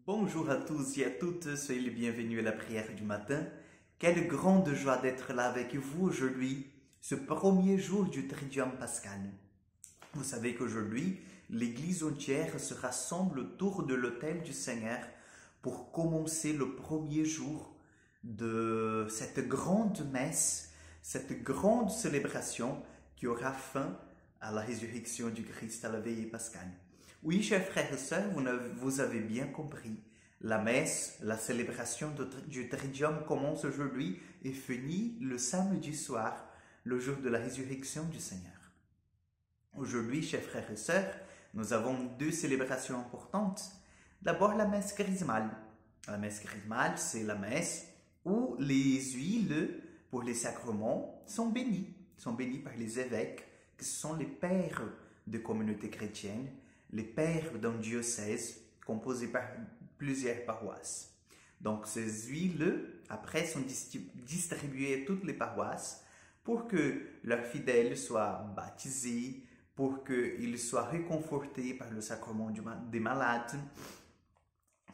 Bonjour à tous et à toutes, soyez les bienvenus à la prière du matin. Quelle grande joie d'être là avec vous aujourd'hui, ce premier jour du Triduum pascal. Vous savez qu'aujourd'hui, l'Église entière se rassemble autour de l'autel du Seigneur pour commencer le premier jour de cette grande messe, cette grande célébration qui aura fin à la résurrection du Christ à la veillée pascale. Oui, chers frères et sœurs, vous avez bien compris. La messe, la célébration du Triduum commence aujourd'hui et finit le samedi soir, le jour de la résurrection du Seigneur. Aujourd'hui, chers frères et sœurs, nous avons deux célébrations importantes. D'abord, la messe chrismale. La messe chrismale, c'est la messe où les huiles pour les sacrements sont bénies par les évêques, qui sont les pères de communautés chrétiennes, les pères d'un diocèse composé par plusieurs paroisses. Donc ces huiles, après, sont distribuées à toutes les paroisses pour que leurs fidèles soient baptisés, pour qu'ils soient réconfortés par le sacrement des malades,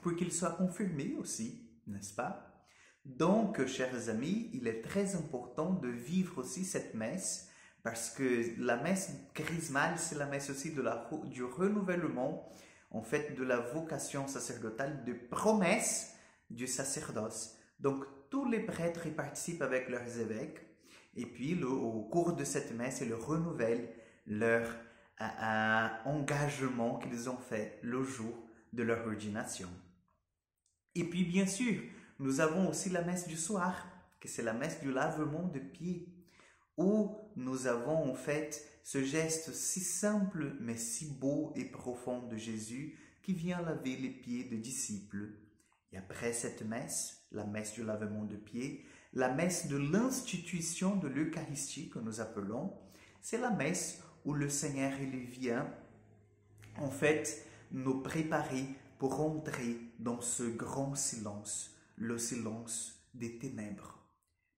pour qu'ils soient confirmés aussi, n'est-ce pas? Donc, chers amis, il est très important de vivre aussi cette messe parce que la messe chrismale, c'est la messe aussi du renouvellement, en fait, de la vocation sacerdotale, de promesse du sacerdoce. Donc, tous les prêtres y participent avec leurs évêques, et puis au cours de cette messe, ils renouvellent leur engagement qu'ils ont fait le jour de leur ordination. Et puis, bien sûr, nous avons aussi la messe du soir, que c'est la messe du lavement de pieds, où nous avons en fait ce geste si simple mais si beau et profond de Jésus qui vient laver les pieds des disciples. Et après cette messe, la messe du lavement de pieds, la messe de l'institution de l'Eucharistie que nous appelons, c'est la messe où le Seigneur il vient en fait nous préparer pour entrer dans ce grand silence, le silence des ténèbres.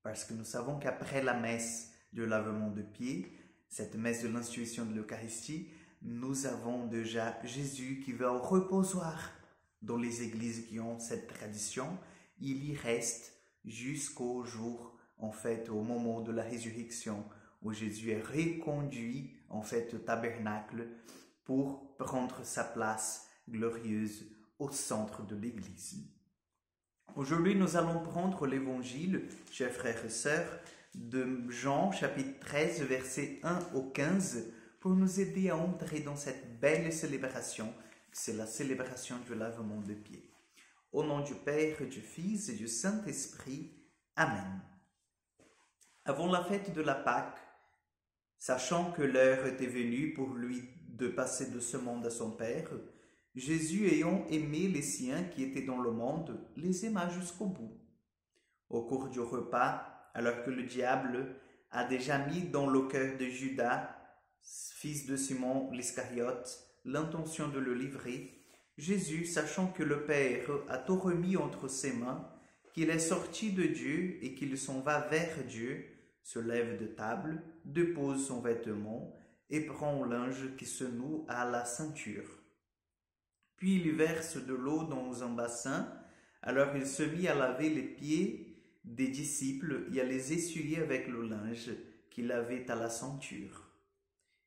Parce que nous savons qu'après la messe de lavement de pieds, cette messe de l'institution de l'Eucharistie, nous avons déjà Jésus qui va au reposoir. Dans les églises qui ont cette tradition, il y reste jusqu'au jour, en fait, au moment de la résurrection, où Jésus est reconduit, en fait, au tabernacle pour prendre sa place glorieuse au centre de l'église. Aujourd'hui, nous allons prendre l'évangile, chers frères et sœurs, de Jean, chapitre 13, versets 1 au 15, pour nous aider à entrer dans cette belle célébration, c'est la célébration du lavement de pieds. Au nom du Père, du Fils et du Saint-Esprit. Amen. Avant la fête de la Pâque, sachant que l'heure était venue pour lui de passer de ce monde à son Père, Jésus, ayant aimé les siens qui étaient dans le monde, les aima jusqu'au bout. Au cours du repas, alors que le diable a déjà mis dans le cœur de Judas, fils de Simon l'Iscariote, l'intention de le livrer, Jésus, sachant que le Père a tout remis entre ses mains, qu'il est sorti de Dieu et qu'il s'en va vers Dieu, se lève de table, dépose son vêtement et prend un linge qui se noue à la ceinture. Puis il verse de l'eau dans un bassin, alors il se mit à laver les pieds des disciples et à les essuyer avec le linge qu'il avait à la ceinture.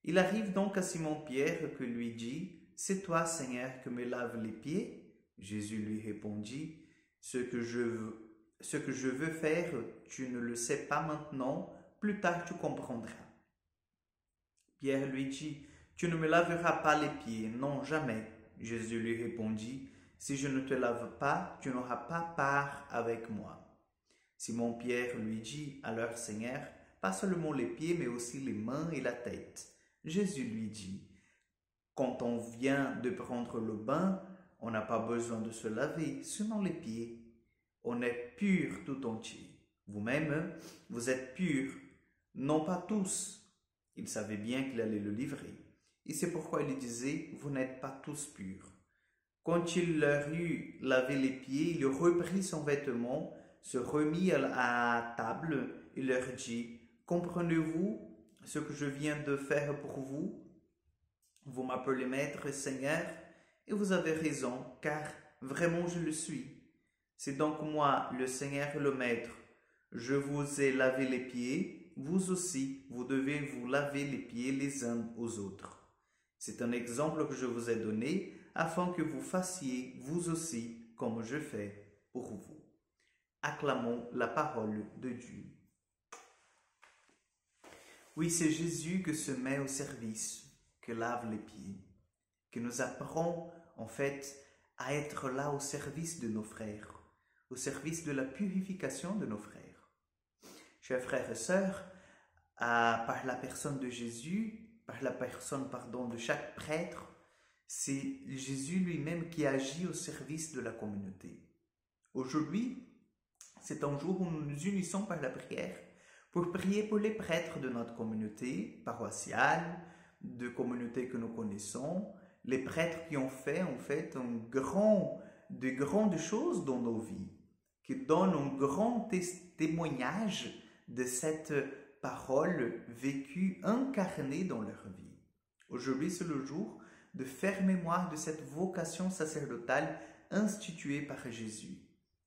Il arrive donc à Simon-Pierre qui lui dit « C'est toi, Seigneur, que me laves les pieds ?» Jésus lui répondit « Ce que je veux faire, tu ne le sais pas maintenant, plus tard tu comprendras. » Pierre lui dit « Tu ne me laveras pas les pieds, non, jamais. » Jésus lui répondit « Si je ne te lave pas, tu n'auras pas part avec moi. » Simon-Pierre lui dit alors « Seigneur, pas seulement les pieds, mais aussi les mains et la tête. » Jésus lui dit « Quand on vient de prendre le bain, on n'a pas besoin de se laver, seulement les pieds. On est pur tout entier. Vous-même, vous êtes purs, non pas tous. » Il savait bien qu'il allait le livrer. Et c'est pourquoi il disait « Vous n'êtes pas tous purs. » Quand il leur eut lavé les pieds, il reprit son vêtement, se remit à table et leur dit « Comprenez-vous ce que je viens de faire pour vous? Vous m'appelez Maître et Seigneur, et vous avez raison, car vraiment je le suis. C'est donc moi, le Seigneur le Maître. Je vous ai lavé les pieds, vous aussi, vous devez vous laver les pieds les uns aux autres. C'est un exemple que je vous ai donné afin que vous fassiez vous aussi comme je fais pour vous. Acclamons la parole de Dieu. Oui, c'est Jésus qui se met au service, qui lave les pieds, qui nous apprend en fait à être là au service de nos frères, au service de la purification de nos frères. Chers frères et sœurs, par la personne de Jésus, par la personne, de chaque prêtre, c'est Jésus lui-même qui agit au service de la communauté. Aujourd'hui, c'est un jour où nous nous unissons par la prière pour prier pour les prêtres de notre communauté paroissiale, de communautés que nous connaissons, les prêtres qui ont fait en fait de grandes choses dans nos vies, qui donnent un grand témoignage de cette parole vécue, incarnée dans leur vie. Aujourd'hui, c'est le jour de faire mémoire de cette vocation sacerdotale instituée par Jésus,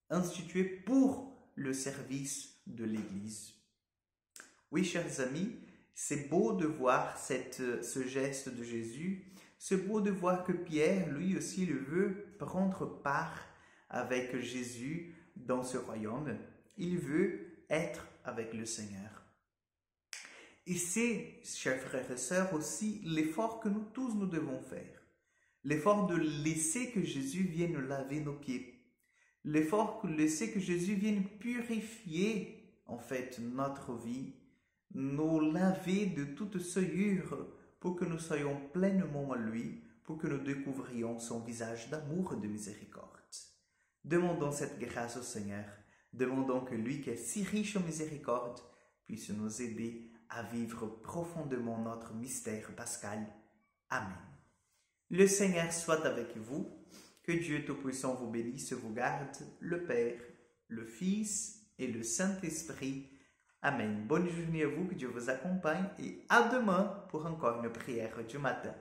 instituée pour le service de l'Église. Oui, chers amis, c'est beau de voir ce geste de Jésus. C'est beau de voir que Pierre, lui aussi, il veut prendre part avec Jésus dans ce royaume. Il veut être avec le Seigneur. Et c'est, chers frères et sœurs, aussi l'effort que nous tous nous devons faire. L'effort de laisser que Jésus vienne laver nos pieds. L'effort de laisser que Jésus vienne purifier, en fait, notre vie, nous laver de toute souillure pour que nous soyons pleinement à lui, pour que nous découvrions son visage d'amour et de miséricorde. Demandons cette grâce au Seigneur. Demandons que lui qui est si riche en miséricorde puisse nous aider à vivre profondément notre mystère pascal. Amen. Le Seigneur soit avec vous. Que Dieu Tout-Puissant vous bénisse et vous garde, le Père, le Fils et le Saint-Esprit. Amen. Bonne journée à vous, que Dieu vous accompagne et à demain pour encore une prière du matin.